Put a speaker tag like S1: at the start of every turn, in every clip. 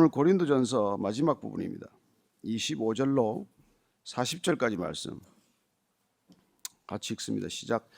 S1: 오늘 고린도전서 마지막 부분입니다. 25절로 40절까지 말씀 같이 읽습니다. 시작.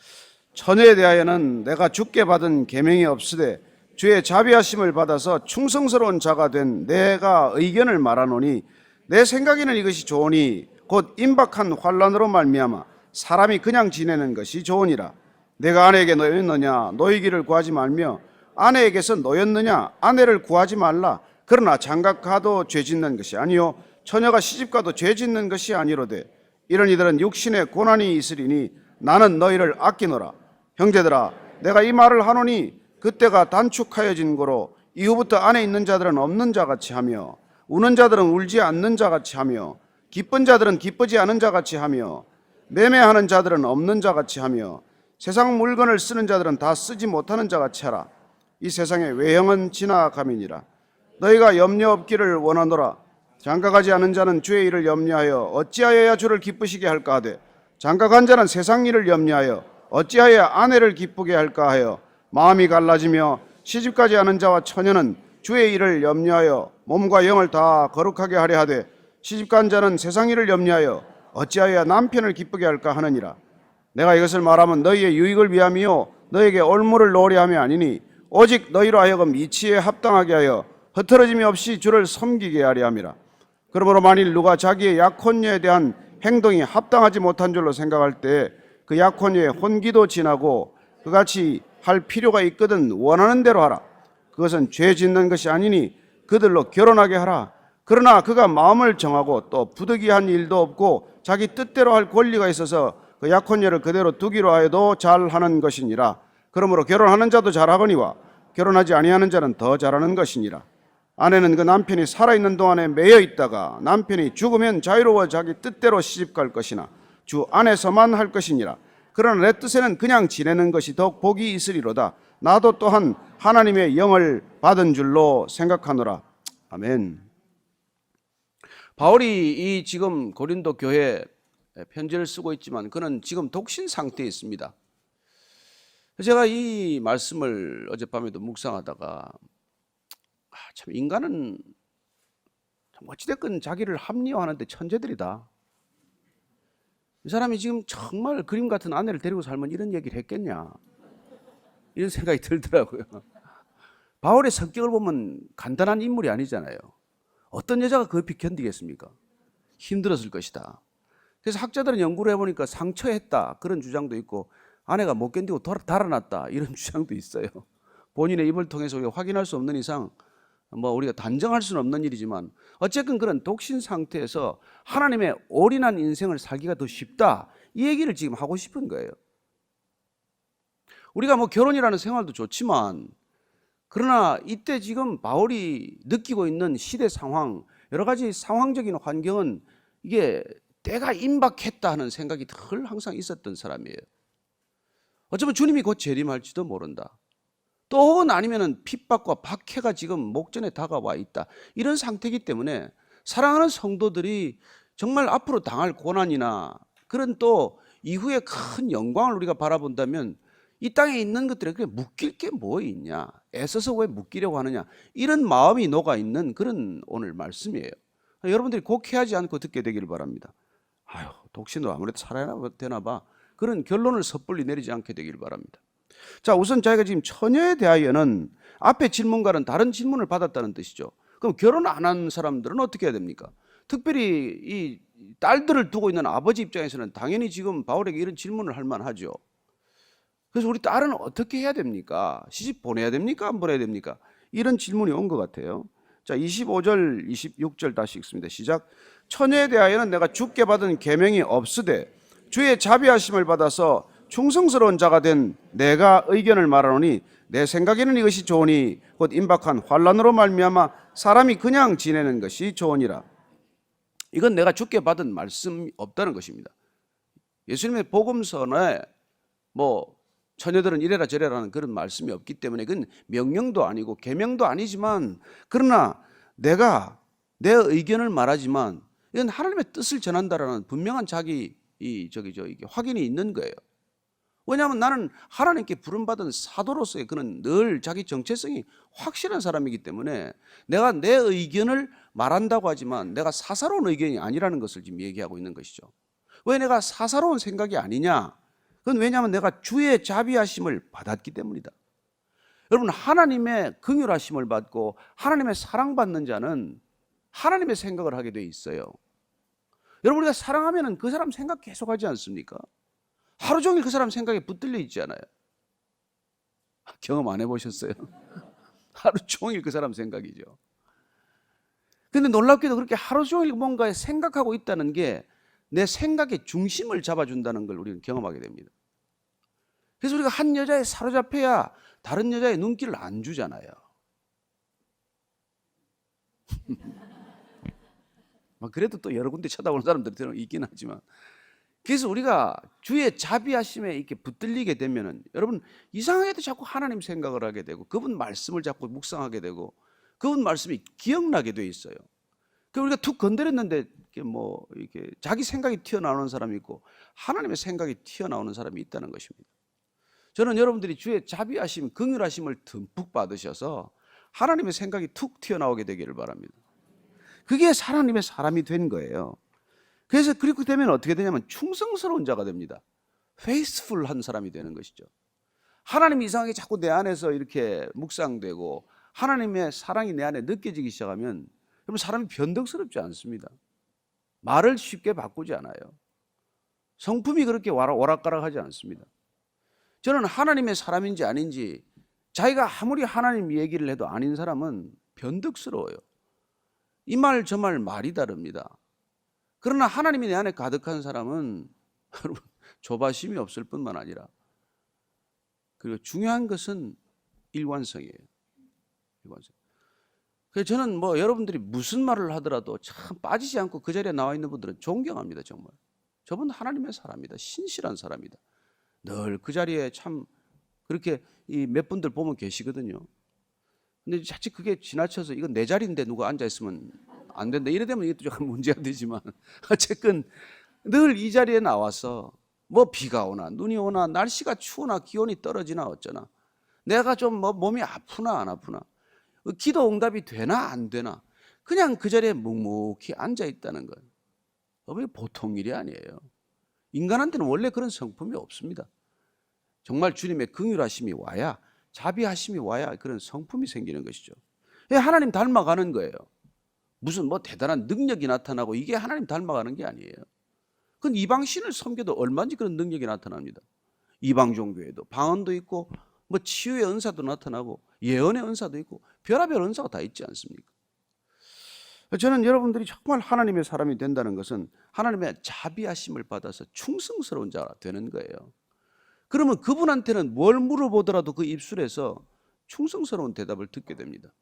S1: 처녀에 대하여는 내가 주께 받은 계명이 없으되 주의 자비하심을 받아서 충성스러운 자가 된 내가 의견을 말하노니 내 생각에는 이것이 좋으니 곧 임박한 환난으로 말미암아 사람이 그냥 지내는 것이 좋으니라. 내가 아내에게 노였느냐 노이기를 구하지 말며 아내에게서 노였느냐 아내를 구하지 말라. 그러나 장가가도 죄짓는 것이 아니요 처녀가 시집가도 죄짓는 것이 아니로되 이런 이들은 육신의 고난이 있으리니 나는 너희를 아끼노라. 형제들아 내가 이 말을 하노니 그때가 단축하여진 고로 이후부터 안에 있는 자들은 없는 자같이 하며 우는 자들은 울지 않는 자같이 하며 기쁜 자들은 기쁘지 않은 자같이 하며 매매하는 자들은 없는 자같이 하며 세상 물건을 쓰는 자들은 다 쓰지 못하는 자같이 하라. 이 세상의 외형은 지나감이니라. 너희가 염려 없기를 원하노라. 장가가지 않은 자는 주의 일을 염려하여 어찌하여야 주를 기쁘시게 할까 하되 장가간 자는 세상 일을 염려하여 어찌하여 아내를 기쁘게 할까 하여 마음이 갈라지며 시집가지 않은 자와 처녀는 주의 일을 염려하여 몸과 영을 다 거룩하게 하려 하되 시집간 자는 세상 일을 염려하여 어찌하여 남편을 기쁘게 할까 하느니라. 내가 이것을 말하면 너희의 유익을 위함이요 너희에게 올무를 놓으려 함이 아니니 오직 너희로 하여금 이치에 합당하게 하여 흐트러짐이 없이 주를 섬기게 하려 함이라. 그러므로 만일 누가 자기의 약혼녀에 대한 행동이 합당하지 못한 줄로 생각할 때 그 약혼녀의 혼기도 지나고 그같이 할 필요가 있거든 원하는 대로 하라. 그것은 죄 짓는 것이 아니니 그들로 결혼하게 하라. 그러나 그가 마음을 정하고 또 부득이한 일도 없고 자기 뜻대로 할 권리가 있어서 그 약혼녀를 그대로 두기로 하여도 잘하는 것이니라. 그러므로 결혼하는 자도 잘하거니와 결혼하지 아니하는 자는 더 잘하는 것이니라. 아내는 그 남편이 살아있는 동안에 매여 있다가 남편이 죽으면 자유로워 자기 뜻대로 시집갈 것이나 주 안에서만 할 것이니라. 그러나 내 뜻에는 그냥 지내는 것이 더욱 복이 있으리로다. 나도 또한 하나님의 영을 받은 줄로 생각하노라. 아멘. 바울이 이 지금 고린도 교회 편지를 쓰고 있지만 그는 지금 독신 상태에 있습니다. 제가 이 말씀을 어젯밤에도 묵상하다가 참 인간은 어찌됐건 자기를 합리화하는데 천재들이다. 이 사람이 지금 정말 그림 같은 아내를 데리고 살면 이런 얘기를 했겠냐 이런 생각이 들더라고요. 바울의 성격을 보면 간단한 인물이 아니잖아요. 어떤 여자가 급히 견디겠습니까? 힘들었을 것이다. 그래서 학자들은 연구를 해보니까 상처했다 그런 주장도 있고 아내가 못 견디고 달아났다 이런 주장도 있어요. 본인의 입을 통해서 우리가 확인할 수 없는 이상 우리가 단정할 수는 없는 일이지만 어쨌든 그런 독신 상태에서 하나님의 올인한 인생을 살기가 더 쉽다 이 얘기를 지금 하고 싶은 거예요. 우리가 결혼이라는 생활도 좋지만 그러나 이때 지금 바울이 느끼고 있는 시대 상황 여러 가지 상황적인 환경은 이게 때가 임박했다 하는 생각이 늘 항상 있었던 사람이에요. 어쩌면 주님이 곧 재림할지도 모른다. 또 혹은 아니면은 핍박과 박해가 지금 목전에 다가와 있다. 이런 상태이기 때문에 사랑하는 성도들이 정말 앞으로 당할 고난이나 그런 또 이후에 큰 영광을 우리가 바라본다면 이 땅에 있는 것들에 그래 묶일 게 뭐 있냐? 애써서 왜 묶이려고 하느냐? 이런 마음이 녹아 있는 그런 오늘 말씀이에요. 여러분들이 곡해하지 않고 듣게 되기를 바랍니다. 아유, 독신도 아무래도 살아야 되나 봐. 그런 결론을 섣불리 내리지 않게 되기를 바랍니다. 자, 우선 저희가 지금 처녀에 대하여는 앞에 질문과는 다른 질문을 받았다는 뜻이죠. 그럼 결혼 안 한 사람들은 어떻게 해야 됩니까? 특별히 이 딸들을 두고 있는 아버지 입장에서는 당연히 지금 바울에게 이런 질문을 할 만하죠. 그래서 우리 딸은 어떻게 해야 됩니까? 시집 보내야 됩니까? 안 보내야 됩니까? 이런 질문이 온 것 같아요. 자, 25절, 26절 다시 읽습니다. 시작. 처녀에 대하여는 내가 주께 받은 계명이 없으되 주의 자비하심을 받아서 충성스러운 자가 된 내가 의견을 말하노니 내 생각에는 이것이 좋으니 곧 임박한 환난으로 말미암아 사람이 그냥 지내는 것이 좋으니라. 이건 내가 주께 받은 말씀이 없다는 것입니다. 예수님의 복음서에 처녀들은 이래라 저래라는 그런 말씀이 없기 때문에 그건 명령도 아니고 계명도 아니지만 그러나 내가 내 의견을 말하지만 이건 하나님의 뜻을 전한다라는 분명한 자기 이게 확인이 있는 거예요. 왜냐하면 나는 하나님께 부름받은 사도로서의 그는 늘 자기 정체성이 확실한 사람이기 때문에 내가 내 의견을 말한다고 하지만 내가 사사로운 의견이 아니라는 것을 지금 얘기하고 있는 것이죠. 왜 내가 사사로운 생각이 아니냐? 그건 왜냐하면 내가 주의 자비하심을 받았기 때문이다. 여러분, 하나님의 긍휼하심을 받고 하나님의 사랑받는 자는 하나님의 생각을 하게 돼 있어요. 여러분, 우리가 사랑하면 그 사람 생각 계속하지 않습니까? 하루 종일 그 사람 생각에 붙들려 있지 않아요? 경험 안 해보셨어요? 하루 종일 그 사람 생각이죠. 근데 놀랍게도 그렇게 하루 종일 뭔가 생각하고 있다는 게 내 생각의 중심을 잡아준다는 걸 우리는 경험하게 됩니다. 그래서 우리가 한 여자에 사로잡혀야 다른 여자의 눈길을 안 주잖아요. 그래도 또 여러 군데 쳐다보는 사람들이 있긴 하지만, 그래서 우리가 주의 자비하심에 이렇게 붙들리게 되면은 여러분 이상하게도 자꾸 하나님 생각을 하게 되고 그분 말씀을 자꾸 묵상하게 되고 그분 말씀이 기억나게 돼 있어요. 그 우리가 툭 건드렸는데 이렇게 자기 생각이 튀어나오는 사람이 있고 하나님의 생각이 튀어나오는 사람이 있다는 것입니다. 저는 여러분들이 주의 자비하심, 긍휼하심을 듬뿍 받으셔서 하나님의 생각이 툭 튀어나오게 되기를 바랍니다. 그게 하나님의 사람이 된 거예요. 그래서 그렇게 되면 어떻게 되냐면 충성스러운 자가 됩니다. 페이스풀한 사람이 되는 것이죠. 하나님이 이상하게 자꾸 내 안에서 이렇게 묵상되고 하나님의 사랑이 내 안에 느껴지기 시작하면 여러분 사람이 변덕스럽지 않습니다. 말을 쉽게 바꾸지 않아요. 성품이 그렇게 오락가락하지 않습니다. 저는 하나님의 사람인지 아닌지 자기가 아무리 하나님 얘기를 해도 아닌 사람은 변덕스러워요. 이 말 저 말 말이 다릅니다. 그러나 하나님이 내 안에 가득한 사람은 여러분 조바심이 없을 뿐만 아니라 그리고 중요한 것은 일관성이에요. 일관성. 그래서 저는 여러분들이 무슨 말을 하더라도 참 빠지지 않고 그 자리에 나와 있는 분들은 존경합니다. 정말 저분 하나님의 사람이다. 신실한 사람이다. 늘 그 자리에 참 그렇게 몇 분들 보면 계시거든요. 근데 자칫 그게 지나쳐서 이건 내 자리인데 누가 앉아있으면 안 된다 이래 되면 이것도 조금 문제가 되지만 어쨌든 늘 이 자리에 나와서 비가 오나 눈이 오나 날씨가 추우나 기온이 떨어지나 어쩌나 내가 좀 몸이 아프나 안 아프나 기도 응답이 되나 안 되나 그냥 그 자리에 묵묵히 앉아있다는 거예요. 보통 일이 아니에요. 인간한테는 원래 그런 성품이 없습니다. 정말 주님의 긍휼하심이 와야 자비하심이 와야 그런 성품이 생기는 것이죠. 하나님 닮아가는 거예요. 무슨 대단한 능력이 나타나고 이게 하나님 닮아가는 게 아니에요. 그건 이방신을 섬겨도 얼마든지 그런 능력이 나타납니다. 이방 종교에도 방언도 있고 치유의 은사도 나타나고 예언의 은사도 있고 별의별 은사가 다 있지 않습니까? 저는 여러분들이 정말 하나님의 사람이 된다는 것은 하나님의 자비하심을 받아서 충성스러운 자가 되는 거예요. 그러면 그분한테는 뭘 물어보더라도 그 입술에서 충성스러운 대답을 듣게 됩니다.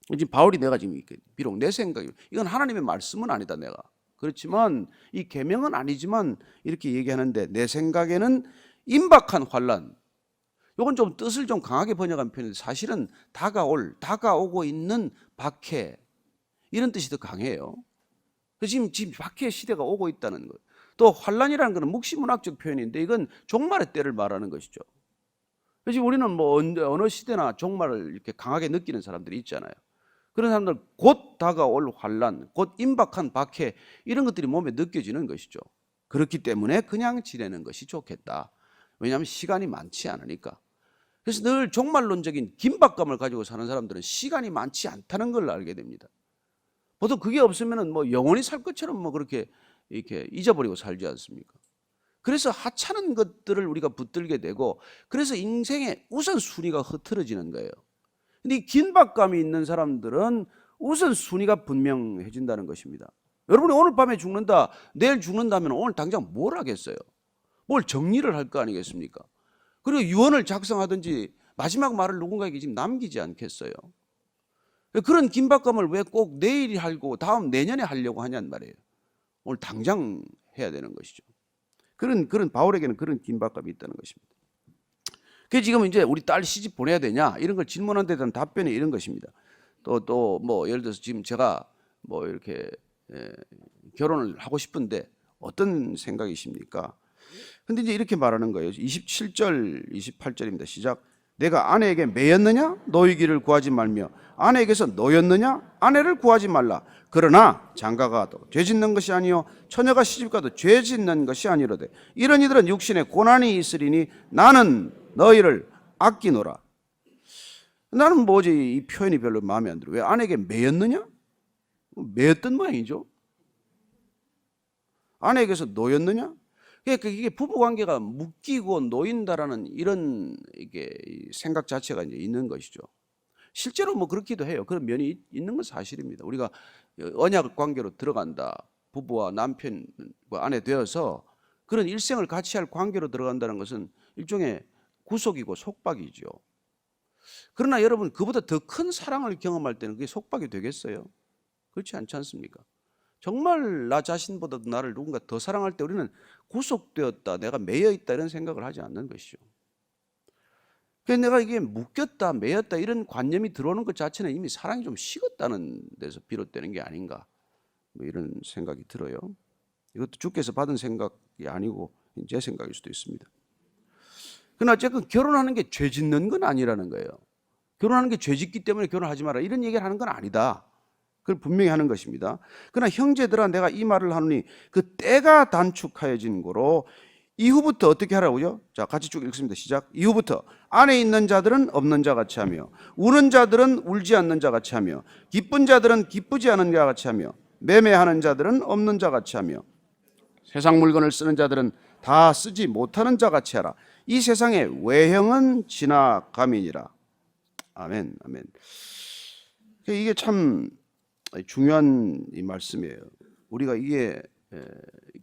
S1: 지금 바울이 내가 지금 비록 내 생각이 이건 하나님의 말씀은 아니다 내가 그렇지만 이 계명은 아니지만 이렇게 얘기하는데 내 생각에는 임박한 환난 이건 좀 뜻을 좀 강하게 번역한 편인데 사실은 다가오고 있는 박해 이런 뜻이 더 강해요. 지금 박해의 시대가 오고 있다는 거예요. 또 환난이라는 것은 묵시문학적 표현인데 이건 종말의 때를 말하는 것이죠. 그래서 우리는 어느 시대나 종말을 이렇게 강하게 느끼는 사람들이 있잖아요. 그런 사람들 곧 다가올 환난, 곧 임박한 박해 이런 것들이 몸에 느껴지는 것이죠. 그렇기 때문에 그냥 지내는 것이 좋겠다. 왜냐하면 시간이 많지 않으니까. 그래서 늘 종말론적인 긴박감을 가지고 사는 사람들은 시간이 많지 않다는 걸 알게 됩니다. 보통 그게 없으면은 영원히 살 것처럼 그렇게 이렇게 잊어버리고 살지 않습니까? 그래서 하찮은 것들을 우리가 붙들게 되고 그래서 인생의 우선순위가 흐트러지는 거예요. 근데 이 긴박감이 있는 사람들은 우선순위가 분명해진다는 것입니다. 여러분이 오늘 밤에 죽는다, 내일 죽는다면 오늘 당장 뭘 하겠어요? 뭘 정리를 할 거 아니겠습니까? 그리고 유언을 작성하든지 마지막 말을 누군가에게 지금 남기지 않겠어요? 그런 긴박감을 왜 꼭 내일이 하고 다음 내년에 하려고 하냔 말이에요. 오늘 당장 해야 되는 것이죠. 그런 바울에게는 그런 긴박감이 있다는 것입니다. 그래서 지금 이제 우리 딸 시집 보내야 되냐 이런 걸 질문한 데 대한 답변이 이런 것입니다. 또 예를 들어서 지금 제가 이렇게 결혼을 하고 싶은데 어떤 생각이십니까? 근데 이제 이렇게 말하는 거예요. 27절, 28절입니다. 시작. 내가 아내에게 매였느냐? 노이기를 구하지 말며 아내에게서 노였느냐? 아내를 구하지 말라. 그러나 장가가도 죄 짓는 것이 아니요 처녀가 시집가도 죄 짓는 것이 아니로되 이런 이들은 육신에 고난이 있으리니 나는 너희를 아끼노라. 나는 뭐지 이 표현이 별로 마음에 안 들어. 왜 아내에게 매였느냐? 매였던 모양이죠. 아내에게서 노였느냐? 그러니까 이게 부부 관계가 묶이고 놓인다라는 이런 이게 생각 자체가 이제 있는 것이죠. 실제로 뭐 그렇기도 해요. 그런 면이 있는 건 사실입니다. 우리가 언약 관계로 들어간다. 부부와 남편과 아내 되어서 그런 일생을 같이 할 관계로 들어간다는 것은 일종의 구속이고 속박이죠. 그러나 여러분 그보다 더 큰 사랑을 경험할 때는 그게 속박이 되겠어요? 그렇지 않지 않습니까? 정말 나 자신보다 나를 누군가 더 사랑할 때 우리는 구속되었다, 내가 매여있다 이런 생각을 하지 않는 것이죠. 그래서 내가 이게 묶였다, 매였다 이런 관념이 들어오는 것 자체는 이미 사랑이 좀 식었다는 데서 비롯되는 게 아닌가 뭐 이런 생각이 들어요. 이것도 주께서 받은 생각이 아니고 제 생각일 수도 있습니다. 그러나 어쨌든 결혼하는 게 죄 짓는 건 아니라는 거예요. 결혼하는 게 죄 짓기 때문에 결혼하지 마라 이런 얘기를 하는 건 아니다. 그걸 분명히 하는 것입니다. 그러나 형제들아 내가 이 말을 하노니 그 때가 단축하여진 거로 이후부터 어떻게 하라고요? 자, 같이 쭉 읽습니다. 시작. 이후부터 안에 있는 자들은 없는 자 같이 하며 우는 자들은 울지 않는 자 같이 하며 기쁜 자들은 기쁘지 않은 자 같이 하며 매매하는 자들은 없는 자 같이 하며 세상 물건을 쓰는 자들은 다 쓰지 못하는 자 같이 하라. 이 세상의 외형은 지나감이니라. 아멘, 아멘. 이게 참 중요한 이 말씀이에요. 우리가 이게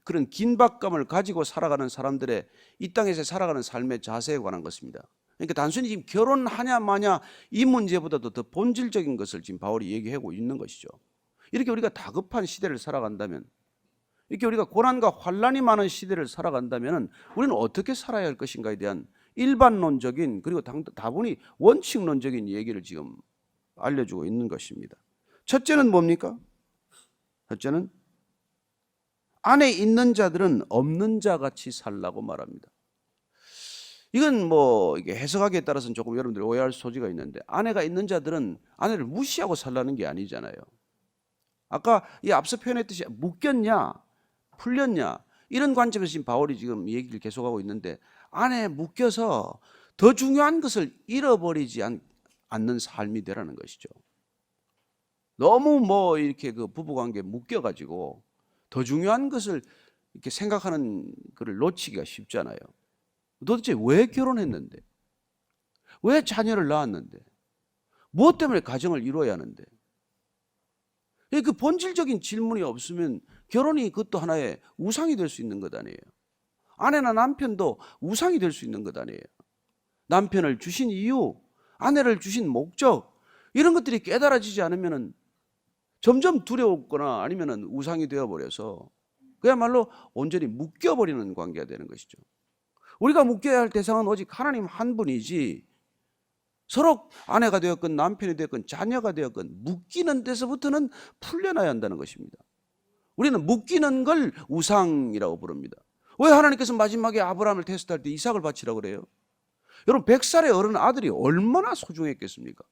S1: 그런 긴박감을 가지고 살아가는 사람들의 이 땅에서 살아가는 삶의 자세에 관한 것입니다. 그러니까 단순히 지금 결혼하냐 마냐 이 문제보다도 더 본질적인 것을 지금 바울이 얘기하고 있는 것이죠. 이렇게 우리가 다급한 시대를 살아간다면, 이렇게 우리가 고난과 환란이 많은 시대를 살아간다면 우리는 어떻게 살아야 할 것인가에 대한 일반론적인 그리고 다분히 원칙론적인 얘기를 지금 알려주고 있는 것입니다. 첫째는 뭡니까? 첫째는 안에 있는 자들은 없는 자 같이 살라고 말합니다. 이건 뭐 이게 해석하기에 따라서는 조금 여러분들이 오해할 소지가 있는데 아내가 있는 자들은 아내를 무시하고 살라는 게 아니잖아요. 아까 이 앞서 표현했듯이 묶였냐 풀렸냐 이런 관점에서 지금 바울이 지금 얘기를 계속하고 있는데 안에 묶여서 더 중요한 것을 잃어버리지 않는 삶이 되라는 것이죠. 너무 뭐 이렇게 그 부부관계에 묶여가지고 더 중요한 것을 이렇게 생각하는 것을 놓치기가 쉽잖아요. 도대체 왜 결혼했는데? 왜 자녀를 낳았는데? 무엇 때문에 가정을 이루어야 하는데? 그 본질적인 질문이 없으면 결혼이 그것도 하나의 우상이 될 수 있는 것 아니에요. 아내나 남편도 우상이 될 수 있는 것 아니에요. 남편을 주신 이유, 아내를 주신 목적 이런 것들이 깨달아지지 않으면 점점 두려웠거나 아니면 우상이 되어버려서 그야말로 온전히 묶여버리는 관계가 되는 것이죠. 우리가 묶여야 할 대상은 오직 하나님 한 분이지 서로 아내가 되었건 남편이 되었건 자녀가 되었건 묶이는 데서부터는 풀려나야 한다는 것입니다. 우리는 묶이는 걸 우상이라고 부릅니다. 왜 하나님께서 마지막에 아브라함을 테스트할 때 이삭을 바치라고 그래요? 여러분 100살의 어른 아들이 얼마나 소중했겠습니까?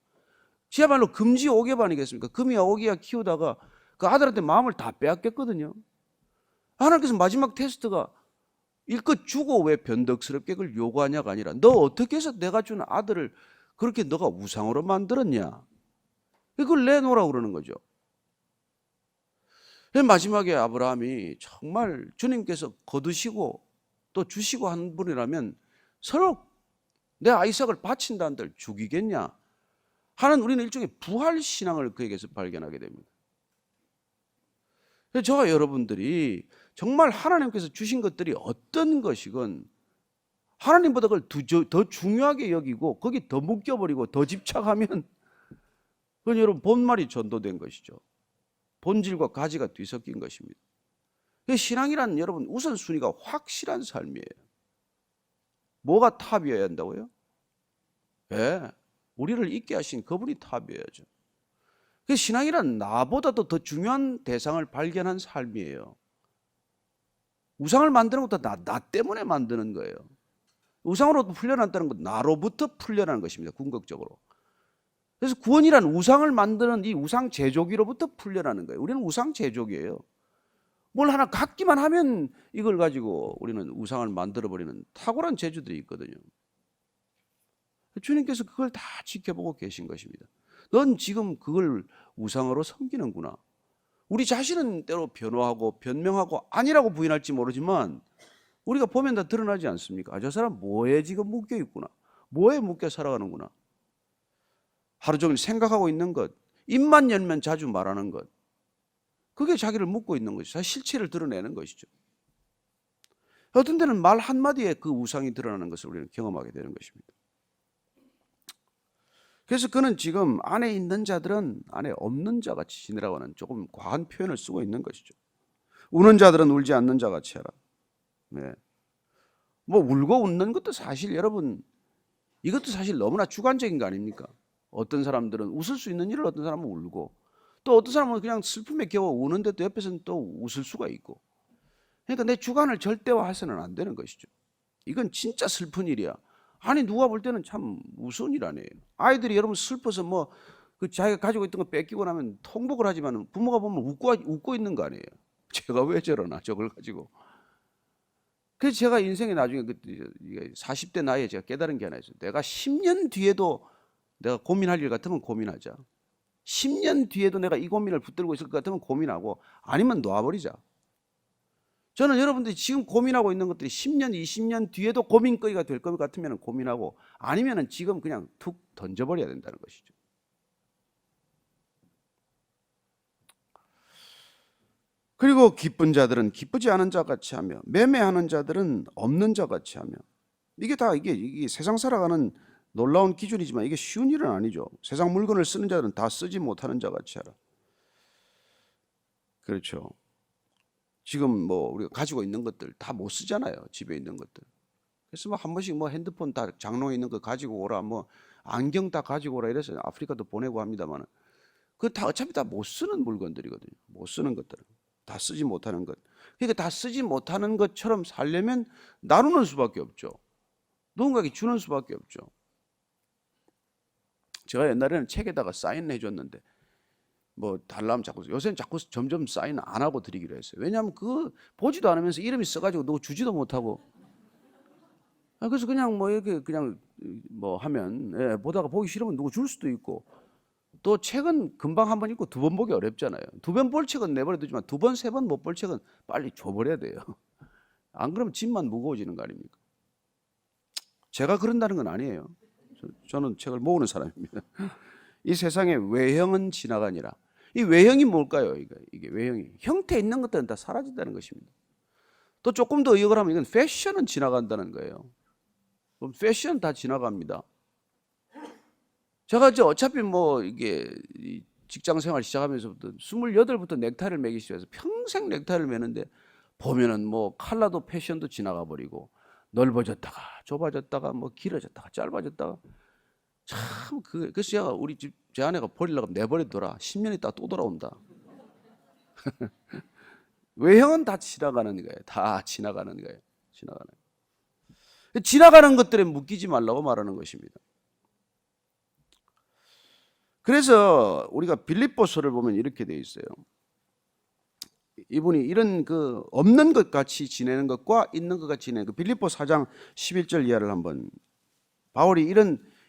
S1: 지야말로 금지 오개반 아니겠습니까? 금이야 오기야 키우다가 그 아들한테 마음을 다 빼앗겼거든요. 하나님께서 마지막 테스트가 일껏 주고 왜 변덕스럽게 그걸 요구하냐가 아니라 너 어떻게 해서 내가 준 아들을 그렇게 너가 우상으로 만들었냐? 그걸 내놓으라고 그러는 거죠. 마지막에 아브라함이 정말 주님께서 거두시고 또 주시고 한 분이라면 서로 내 아이삭을 바친다 한들 죽이겠냐 하는 우리는 일종의 부활신앙을 그에게서 발견하게 됩니다. 저와 여러분들이 정말 하나님께서 주신 것들이 어떤 것이건 하나님보다 그걸 더 중요하게 여기고 거기 더 묶여버리고 더 집착하면 그건 여러분 본말이 전도된 것이죠. 본질과 가지가 뒤섞인 것입니다. 신앙이란 여러분 우선순위가 확실한 삶이에요. 뭐가 탑이어야 한다고요? 네, 우리를 있게 하신 그분이 탑이어야죠. 신앙이란 나보다도 더 중요한 대상을 발견한 삶이에요. 우상을 만드는 것도 나 때문에 만드는 거예요. 우상으로부터 풀려난다는 건 나로부터 풀려나는 것입니다. 궁극적으로. 그래서 구원이란 우상을 만드는 이 우상 제조기로부터 풀려나는 거예요. 우리는 우상 제조기예요. 뭘 하나 갖기만 하면 이걸 가지고 우리는 우상을 만들어버리는 탁월한 재주들이 있거든요. 주님께서 그걸 다 지켜보고 계신 것입니다. 넌 지금 그걸 우상으로 섬기는구나. 우리 자신은 때로 변호하고 변명하고 아니라고 부인할지 모르지만 우리가 보면 다 드러나지 않습니까? 저 사람 뭐에 지금 묶여 있구나. 뭐에 묶여 살아가는구나. 하루 종일 생각하고 있는 것, 입만 열면 자주 말하는 것, 그게 자기를 묶고 있는 것이죠. 자기 실체를 드러내는 것이죠. 어떤 때는 말 한마디에 그 우상이 드러나는 것을 우리는 경험하게 되는 것입니다. 그래서 그는 지금 안에 있는 자들은 안에 없는 자같이 지내라고 하는 조금 과한 표현을 쓰고 있는 것이죠. 우는 자들은 울지 않는 자같이 하라. 네. 뭐 울고 웃는 것도 사실 여러분 이것도 사실 너무나 주관적인 거 아닙니까? 어떤 사람들은 웃을 수 있는 일을 어떤 사람은 울고 또 어떤 사람은 그냥 슬픔에 겨워 우는데 또 옆에서는 또 웃을 수가 있고. 그러니까 내 주관을 절대화해서는 안 되는 것이죠. 이건 진짜 슬픈 일이야. 아니 누가 볼 때는 참 무서운 일 아니에요. 아이들이 여러분 슬퍼서 뭐 그 자기가 가지고 있던 거 뺏기고 나면 통곡을 하지만 부모가 보면 웃고 있는 거 아니에요. 제가 왜 저러나 저걸 가지고. 그래서 제가 인생에 나중에 40대 나이에 제가 깨달은 게 하나 있어요. 내가 10년 뒤에도 내가 고민할 일 같으면 고민하자. 10년 뒤에도 내가 이 고민을 붙들고 있을 것 같으면 고민하고 아니면 놔버리자. 저는 여러분들이 지금 고민하고 있는 것들이 10년, 20년 뒤에도 고민거리가 될 것 같으면 고민하고 아니면 지금 그냥 툭 던져버려야 된다는 것이죠. 그리고 기쁜 자들은 기쁘지 않은 자같이 하며 매매하는 자들은 없는 자같이 하며 이게 다 이게 세상 살아가는 놀라운 기준이지만 이게 쉬운 일은 아니죠. 세상 물건을 쓰는 자들은 다 쓰지 못하는 자같이 하라. 그렇죠. 지금 뭐 우리가 가지고 있는 것들 다 못 쓰잖아요. 집에 있는 것들. 그래서 뭐 한 번씩 뭐 핸드폰 다 장롱에 있는 거 가지고 오라, 뭐 안경 다 가지고 오라 이래서 아프리카도 보내고 합니다만 그 다 어차피 다 못 쓰는 물건들이거든요. 못 쓰는 것들은 다 쓰지 못하는 것. 그러니까 다 쓰지 못하는 것처럼 살려면 나누는 수밖에 없죠. 누군가에게 주는 수밖에 없죠. 제가 옛날에는 책에다가 사인해 줬는데 뭐 달라면 자꾸 요새는 자꾸 점점 사인 안 하고 드리기로 했어요. 왜냐하면 그 보지도 않으면서 이름이 써가지고 누구 주지도 못하고. 그래서 그냥 뭐 이렇게 그냥 뭐 하면 보다가 보기 싫으면 누구 줄 수도 있고. 또 책은 금방 한 번 읽고 두 번 보기 어렵잖아요. 두 번 볼 책은 내버려 두지만 두 번, 세 번 못 볼 책은 빨리 줘버려야 돼요. 안 그러면 짐만 무거워지는 거 아닙니까? 제가 그런다는 건 아니에요. 저는 책을 모으는 사람입니다. 이 세상의 외형은 지나가니라. 이 외형이 뭘까요? 이게 외형이 형태 있는 것들은 다 사라진다는 것입니다. 또 조금 더 의역을 하면 이건 패션은 지나간다는 거예요. 그럼 패션 다 지나갑니다. 제가 어차피 뭐 이게 직장 생활 시작하면서부터 28부터 넥타이를 매기 시작해서 평생 넥타이를 매는데 보면은 뭐 컬러도 패션도 지나가 버리고 넓어졌다가 좁아졌다가 뭐 길어졌다가 짧아졌다가 참 그래서 제가 우리 집 제 아내가 버리려고 하면 내버리더라. 10년 있다 또 돌아온다. 외형은 다 지나가는 거예요. 다 지나가는 거예요. 지나가는 것들에 묶이지 말라고 말하는 것입니다. 그래서 우리가 빌립보서를 보면 이렇게 돼 있어요. 이분이 이런 그 없는 것 같이 지내는 것과 있는 것 같이 지내는 그 빌립보 4장 11절 이하를 한번 바울이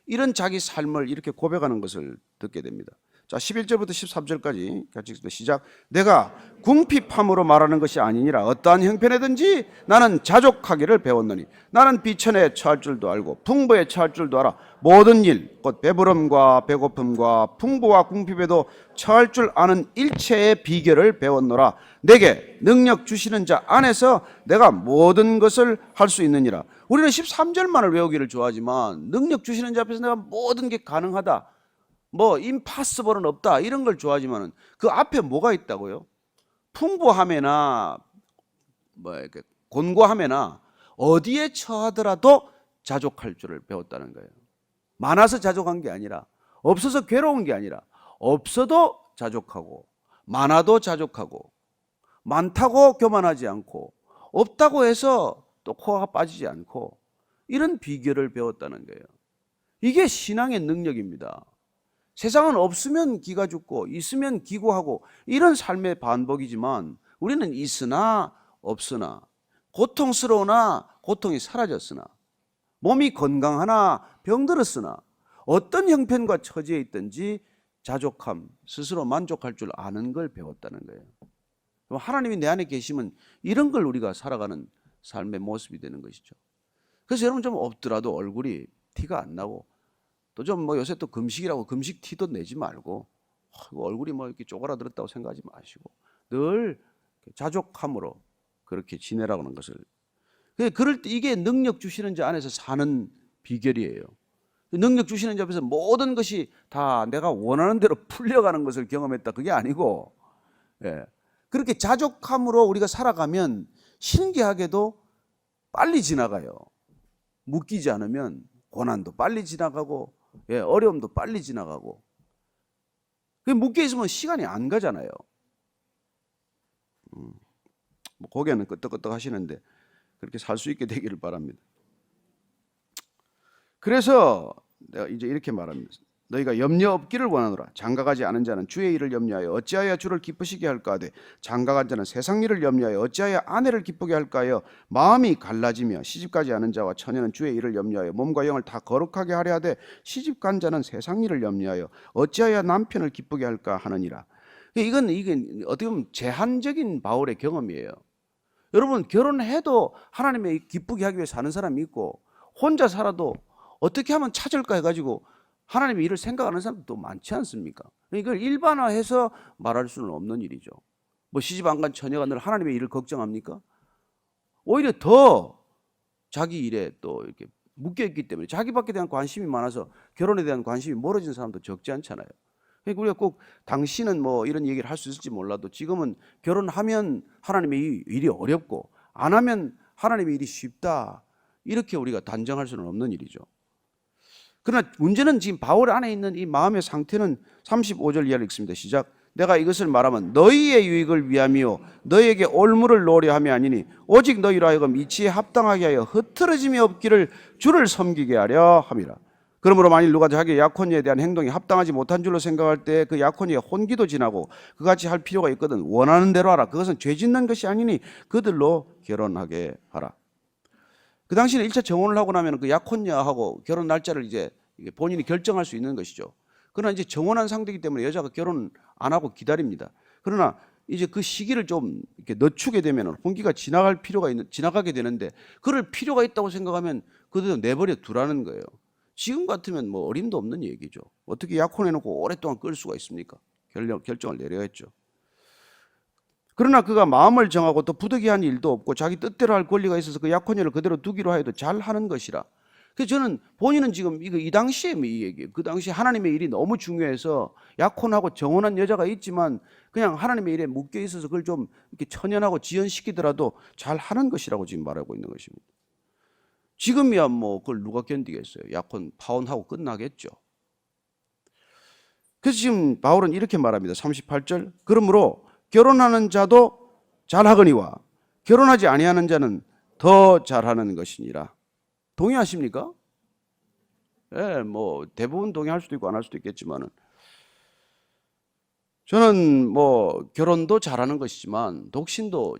S1: 이런 자기 삶을 이렇게 고백하는 것을 듣게 됩니다. 자, 11절부터 13절까지 같이 읽습니다. 시작. 내가 궁핍함으로 말하는 것이 아니니라. 어떠한 형편에든지 나는 자족하기를 배웠노니 나는 비천에 처할 줄도 알고 풍부에 처할 줄도 알아. 모든 일, 곧 배부름과 배고픔과 풍부와 궁핍에도 처할 줄 아는 일체의 비결을 배웠노라. 내게 능력 주시는 자 안에서 내가 모든 것을 할 수 있느니라. 우리는 13절만을 외우기를 좋아하지만 능력 주시는 자 앞에서 내가 모든 게 가능하다, 뭐 임파서블은 없다 이런 걸 좋아하지만 그 앞에 뭐가 있다고요? 풍부함에나 뭐 이렇게 곤고함에나 어디에 처하더라도 자족할 줄을 배웠다는 거예요. 많아서 자족한 게 아니라, 없어서 괴로운 게 아니라, 없어도 자족하고 많아도 자족하고 많다고 교만하지 않고 없다고 해서 또 코가 빠지지 않고 이런 비결을 배웠다는 거예요. 이게 신앙의 능력입니다. 세상은 없으면 기가 죽고 있으면 기고하고 이런 삶의 반복이지만 우리는 있으나 없으나 고통스러우나 고통이 사라졌으나 몸이 건강하나 병들었으나 어떤 형편과 처지에 있든지 자족함, 스스로 만족할 줄 아는 걸 배웠다는 거예요. 하나님이 내 안에 계시면 이런 걸 우리가 살아가는 삶의 모습이 되는 것이죠. 그래서 여러분 좀 없더라도 얼굴이 티가 안 나고 또 좀 뭐 요새 또 금식이라고 금식 티도 내지 말고 얼굴이 뭐 이렇게 쪼그라들었다고 생각하지 마시고 늘 자족함으로 그렇게 지내라고 하는 것을. 그럴 때 이게 능력 주시는 자 안에서 사는 비결이에요. 능력 주시는 자 앞에서 모든 것이 다 내가 원하는 대로 풀려가는 것을 경험했다. 그게 아니고 그렇게 자족함으로 우리가 살아가면 신기하게도 빨리 지나가요. 묶이지 않으면 고난도 빨리 지나가고 어려움도 빨리 지나가고. 묶여 있으면 시간이 안 가잖아요. 뭐 고개는 끄덕끄덕 하시는데 그렇게 살 수 있게 되기를 바랍니다. 그래서 내가 이제 이렇게 말합니다. 너희가 염려 없기를 원하노라. 장가가지 않은 자는 주의 일을 염려하여 어찌하여 주를 기쁘시게 할까 하되 장가간 자는 세상 일을 염려하여 어찌하여 아내를 기쁘게 할까 하여 마음이 갈라지며 시집가지 않은 자와 처녀는 주의 일을 염려하여 몸과 영을 다 거룩하게 하려 하되 시집간 자는 세상 일을 염려하여 어찌하여 남편을 기쁘게 할까 하느니라. 이게 어떻게 보면 제한적인 바울의 경험이에요. 여러분 결혼해도 하나님의 기쁘게 하기 위해 사는 사람이 있고 혼자 살아도 어떻게 하면 찾을까 해가지고 하나님의 일을 생각하는 사람도 많지 않습니까? 이걸 일반화해서 말할 수는 없는 일이죠. 뭐 시집 안 간 처녀가 늘 하나님의 일을 걱정합니까? 오히려 더 자기 일에 또 이렇게 묶여있기 때문에 자기밖에 대한 관심이 많아서 결혼에 대한 관심이 멀어진 사람도 적지 않잖아요. 그러니까 우리가 꼭 당신은 뭐 이런 얘기를 할 수 있을지 몰라도 지금은 결혼하면 하나님의 일이 어렵고 안 하면 하나님의 일이 쉽다. 이렇게 우리가 단정할 수는 없는 일이죠. 그러나 문제는 지금 바울 안에 있는 이 마음의 상태는 35절 이하를 읽습니다. 시작. 내가 이것을 말하면 너희의 유익을 위함이요 너희에게 올무를 놓으려 함이 아니니 오직 너희로 하여금 이치에 합당하게 하여 흐트러짐이 없기를 주를 섬기게 하려 함이라. 그러므로 만일 누가 자기의 약혼녀에 대한 행동이 합당하지 못한 줄로 생각할 때 그 약혼녀의 혼기도 지나고 그같이 할 필요가 있거든 원하는 대로 하라. 그것은 죄 짓는 것이 아니니 그들로 결혼하게 하라. 그 당시에 1차 정혼을 하고 나면 그 약혼녀하고 결혼 날짜를 이제 본인이 결정할 수 있는 것이죠. 그러나 이제 정혼한 상태이기 때문에 여자가 결혼 안 하고 기다립니다. 그러나 이제 그 시기를 좀 이렇게 늦추게 되면 혼기가 지나가게 되는데 그럴 필요가 있다고 생각하면 그대로 내버려 두라는 거예요. 지금 같으면 뭐 어림도 없는 얘기죠. 어떻게 약혼해놓고 오랫동안 끌 수가 있습니까? 결정을 내려야겠죠. 그러나 그가 마음을 정하고 또 부득이한 일도 없고 자기 뜻대로 할 권리가 있어서 그 약혼녀를 그대로 두기로 하여도 잘하는 것이라. 그래서 저는 본인은 지금 이 당시에 이 얘기예요. 그 당시에 하나님의 일이 너무 중요해서 약혼하고 정혼한 여자가 있지만 그냥 하나님의 일에 묶여 있어서 그걸 좀 이렇게 천연하고 지연시키더라도 잘하는 것이라고 지금 말하고 있는 것입니다. 지금이야 뭐 그걸 누가 견디겠어요. 약혼 파혼하고 끝나겠죠. 그래서 지금 바울은 이렇게 말합니다. 38절. 그러므로 결혼하는 자도 잘하거니와 결혼하지 아니하는 자는 더 잘하는 것이니라. 동의하십니까? 예, 뭐 대부분 동의할 수도 있고 안 할 수도 있겠지만은 저는 뭐 결혼도 잘하는 것이지만 독신도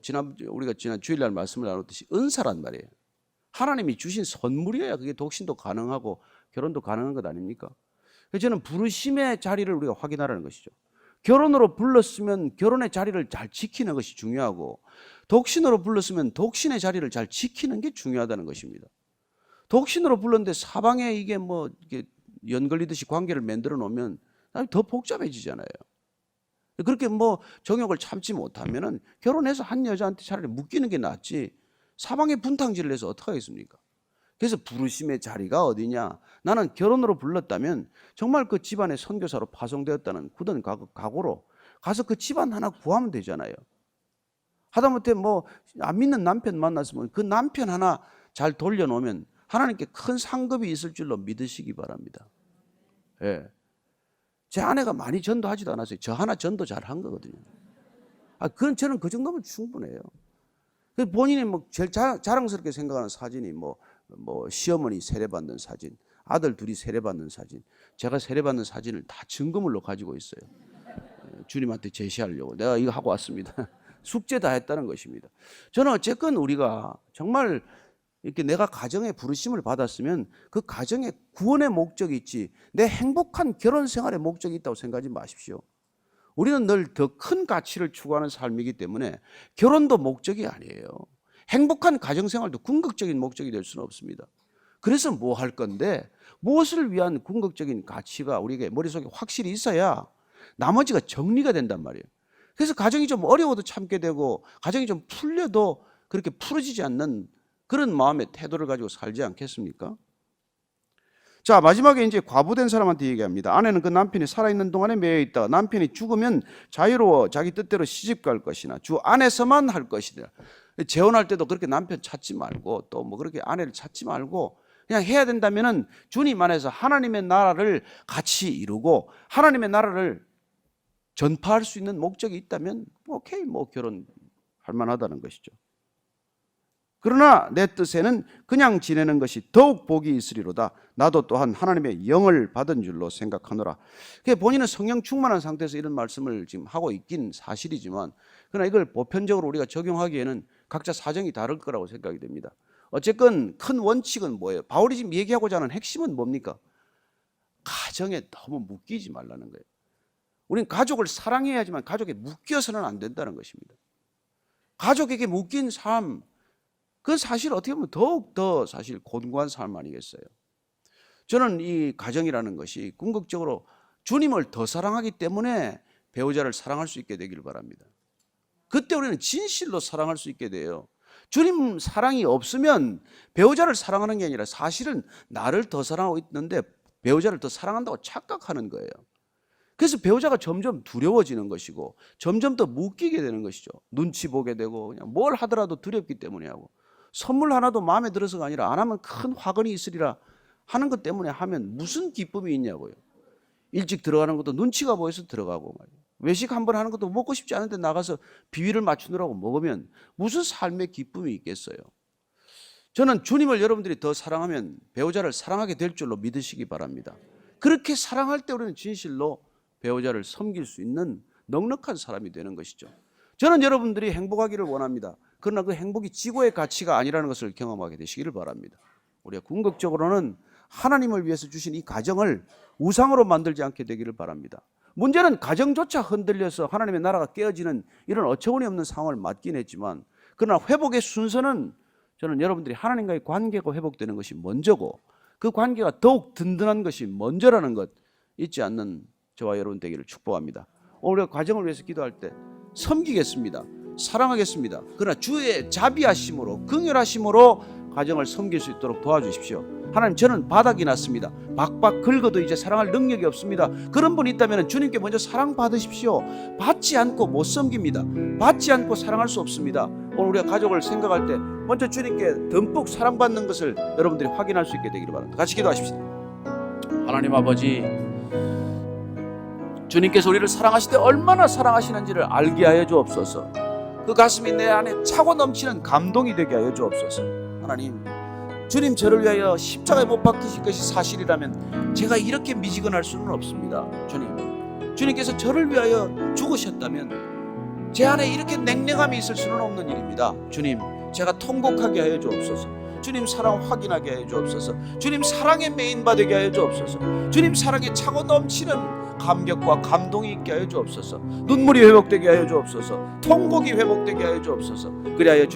S1: 우리가 지난 주일날 말씀을 나눴듯이 은사란 말이에요. 하나님이 주신 선물이어야 그게 독신도 가능하고 결혼도 가능한 것 아닙니까? 그래서 저는 부르심의 자리를 우리가 확인하라는 것이죠. 결혼으로 불렀으면 결혼의 자리를 잘 지키는 것이 중요하고 독신으로 불렀으면 독신의 자리를 잘 지키는 게 중요하다는 것입니다. 독신으로 불렀는데 사방에 이게 뭐 이게 연걸리듯이 관계를 만들어 놓으면 더 복잡해지잖아요. 그렇게 뭐 정욕을 참지 못하면은 결혼해서 한 여자한테 차라리 묶이는 게 낫지 사방에 분탕질을 해서 어떻게 하겠습니까? 그래서 부르심의 자리가 어디냐? 나는 결혼으로 불렀다면 정말 그 집안의 선교사로 파송되었다는 굳은 각오로 가서 그 집안 하나 구하면 되잖아요. 하다못해 뭐 안 믿는 남편 만났으면 그 남편 하나 잘 돌려놓으면 하나님께 큰 상급이 있을 줄로 믿으시기 바랍니다. 예. 제 아내가 많이 전도하지도 않았어요. 저 하나 전도 잘한 거거든요. 그건 저는 그 정도면 충분해요. 본인이 뭐 제일 자랑스럽게 생각하는 사진이 뭐 시어머니 세례받는 사진, 아들 둘이 세례받는 사진, 제가 세례받는 사진을 다 증거물로 가지고 있어요. 주님한테 제시하려고 내가 이거 하고 왔습니다. 숙제 다 했다는 것입니다. 저는 어쨌건 우리가 정말 이렇게 내가 가정에 부르심을 받았으면 그 가정에 구원의 목적이 있지, 내 행복한 결혼 생활의 목적이 있다고 생각하지 마십시오. 우리는 늘 더 큰 가치를 추구하는 삶이기 때문에 결혼도 목적이 아니에요. 행복한 가정생활도 궁극적인 목적이 될 수는 없습니다. 그래서 뭐 할 건데, 무엇을 위한 궁극적인 가치가 우리에게 머릿속에 확실히 있어야 나머지가 정리가 된단 말이에요. 그래서 가정이 좀 어려워도 참게 되고, 가정이 좀 풀려도 그렇게 풀어지지 않는 그런 마음의 태도를 가지고 살지 않겠습니까? 자, 마지막에 이제 과부된 사람한테 얘기합니다. 아내는 그 남편이 살아있는 동안에 매여 있다가 남편이 죽으면 자유로워 자기 뜻대로 시집 갈 것이나 주 안에서만 할 것이다. 재혼할 때도 그렇게 남편 찾지 말고 또 뭐 그렇게 아내를 찾지 말고 그냥 해야 된다면은 주님 안에서 하나님의 나라를 같이 이루고 하나님의 나라를 전파할 수 있는 목적이 있다면 오케이, 뭐 결혼할 만하다는 것이죠. 그러나 내 뜻에는 그냥 지내는 것이 더욱 복이 있으리로다. 나도 또한 하나님의 영을 받은 줄로 생각하노라. 본인은 성령 충만한 상태에서 이런 말씀을 지금 하고 있긴 사실이지만, 그러나 이걸 보편적으로 우리가 적용하기에는 각자 사정이 다를 거라고 생각이 됩니다. 어쨌건 큰 원칙은 뭐예요? 바울이 지금 얘기하고자 하는 핵심은 뭡니까? 가정에 너무 묶이지 말라는 거예요. 우리는 가족을 사랑해야지만 가족에 묶여서는 안 된다는 것입니다. 가족에게 묶인 삶, 그건 사실 어떻게 보면 더욱더 사실 곤고한 삶 아니겠어요? 저는 이 가정이라는 것이 궁극적으로 주님을 더 사랑하기 때문에 배우자를 사랑할 수 있게 되기를 바랍니다. 그때 우리는 진실로 사랑할 수 있게 돼요. 주님 사랑이 없으면 배우자를 사랑하는 게 아니라 사실은 나를 더 사랑하고 있는데 배우자를 더 사랑한다고 착각하는 거예요. 그래서 배우자가 점점 두려워지는 것이고 점점 더 묶이게 되는 것이죠. 눈치 보게 되고 그냥 뭘 하더라도 두렵기 때문에 하고, 선물 하나도 마음에 들어서가 아니라 안 하면 큰 화근이 있으리라 하는 것 때문에 하면 무슨 기쁨이 있냐고요. 일찍 들어가는 것도 눈치가 보여서 들어가고 말이에요. 외식 한번 하는 것도 먹고 싶지 않은데 나가서 비위를 맞추느라고 먹으면 무슨 삶의 기쁨이 있겠어요. 저는 주님을 여러분들이 더 사랑하면 배우자를 사랑하게 될 줄로 믿으시기 바랍니다. 그렇게 사랑할 때 우리는 진실로 배우자를 섬길 수 있는 넉넉한 사람이 되는 것이죠. 저는 여러분들이 행복하기를 원합니다. 그러나 그 행복이 지고의 가치가 아니라는 것을 경험하게 되시기를 바랍니다. 우리가 궁극적으로는 하나님을 위해서 주신 이 가정을 우상으로 만들지 않게 되기를 바랍니다. 문제는 가정조차 흔들려서 하나님의 나라가 깨어지는 이런 어처구니 없는 상황을 맞긴 했지만, 그러나 회복의 순서는 저는 여러분들이 하나님과의 관계가 회복되는 것이 먼저고 그 관계가 더욱 든든한 것이 먼저라는 것 잊지 않는 저와 여러분 되기를 축복합니다. 오늘 우리가 가정을 위해서 기도할 때 섬기겠습니다. 사랑하겠습니다. 그러나 주의 자비하심으로, 긍휼하심으로 가정을 섬길 수 있도록 도와주십시오. 하나님, 저는 바닥이 났습니다. 박박 긁어도 이제 사랑할 능력이 없습니다. 그런 분이 있다면 주님께 먼저 사랑받으십시오. 받지 않고 못 섬깁니다. 받지 않고 사랑할 수 없습니다. 오늘 우리가 가족을 생각할 때 먼저 주님께 듬뿍 사랑받는 것을 여러분들이 확인할 수 있게 되기를 바랍니다. 같이 기도하십시다. 하나님 아버지, 주님께서 우리를 사랑하실 때 얼마나 사랑하시는지를 알게 하여 주옵소서. 그 가슴이 내 안에 차고 넘치는 감동이 되게 하여 주옵소서. 하나님, 주님 저를 위하여 십자가에 못 박히신 것이 사실이라면 제가 이렇게 미지근할 수는 없습니다. 주님께서 저를 위하여 죽으셨다면 제 안에 이렇게 냉랭함이 있을 수는 없는 일입니다. 주님, 제가 통곡하게 하여 주옵소서. 주님 사랑 확인하게 하여 주옵소서. 주님 사랑에 메인받게 하여 주옵소서. 주님 사랑에 차고 넘치는 감격과 감동이 있게 하여 주옵소서. 눈물이 회복되게 하여 주옵소서. 통곡이 회복되게 하여 주옵소서. 그리하여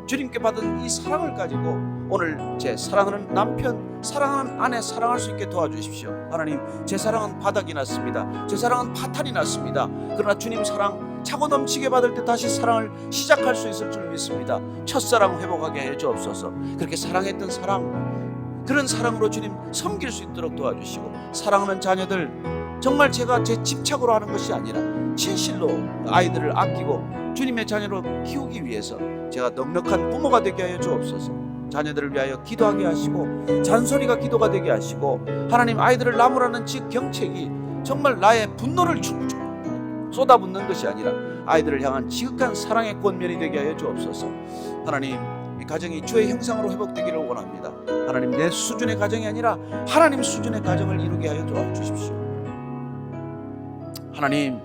S1: 주님께 받은 이 사랑을 가지고 오늘 제 사랑하는 남편, 사랑하는 아내 사랑할 수 있게 도와주십시오. 하나님, 제 사랑은 바닥이 났습니다. 제 사랑은 파탄이 났습니다. 그러나 주님 사랑 차고 넘치게 받을 때 다시 사랑을 시작할 수 있을 줄 믿습니다. 첫사랑 회복하게 해 주옵소서. 그렇게 사랑했던 사랑, 그런 사랑으로 주님 섬길 수 있도록 도와주시고, 사랑하는 자녀들 정말 제가 제 집착으로 하는 것이 아니라 진실로 아이들을 아끼고 주님의 자녀로 키우기 위해서 제가 넉넉한 부모가 되게 하여 주옵소서. 자녀들을 위하여 기도하게 하시고 잔소리가 기도가 되게 하시고, 하나님 아이들을 나무라는 즉 경책이 정말 나의 분노를 쏟아붓는 것이 아니라 아이들을 향한 지극한 사랑의 권면이 되게 하여 주옵소서. 하나님, 이 가정이 주의 형상으로 회복되기를 원합니다. 하나님, 내 수준의 가정이 아니라 하나님 수준의 가정을 이루게 하여 도와주십시오. 하나님,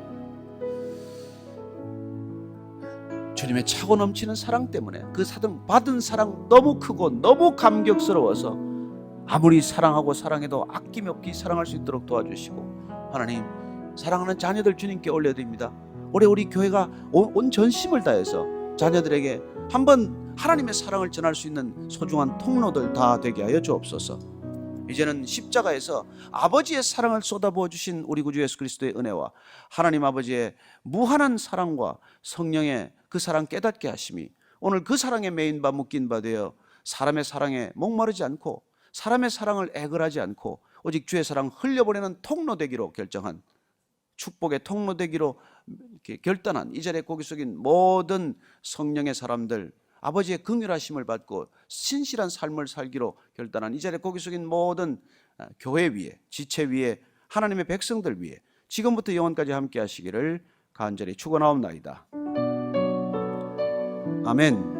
S1: 주님의 차고 넘치는 사랑 때문에 그 받은 사랑 너무 크고 너무 감격스러워서 아무리 사랑하고 사랑해도 아낌없이 사랑할 수 있도록 도와주시고, 하나님, 사랑하는 자녀들 주님께 올려드립니다. 올해 우리 교회가 온 전심을 다해서 자녀들에게 한번 하나님의 사랑을 전할 수 있는 소중한 통로들 다 되게 하여 주옵소서. 이제는 십자가에서 아버지의 사랑을 쏟아부어 주신 우리 구주 예수 그리스도의 은혜와 하나님 아버지의 무한한 사랑과 성령의 그 사랑 깨닫게 하심이 오늘 그 사랑에 메인 바 묶인 바 되어 사람의 사랑에 목마르지 않고 사람의 사랑을 애걸하지 않고 오직 주의 사랑 흘려보내는 통로 되기로 결정한, 축복의 통로 되기로 결단한 이 자리에 고개 숙인 모든 성령의 사람들, 아버지의 긍휼하심을 받고 신실한 삶을 살기로 결단한 이 자리에 고개 숙인 모든 교회 위에, 지체 위에, 하나님의 백성들 위에 지금부터 영원까지 함께 하시기를 간절히 축원하옵나이다. 아멘.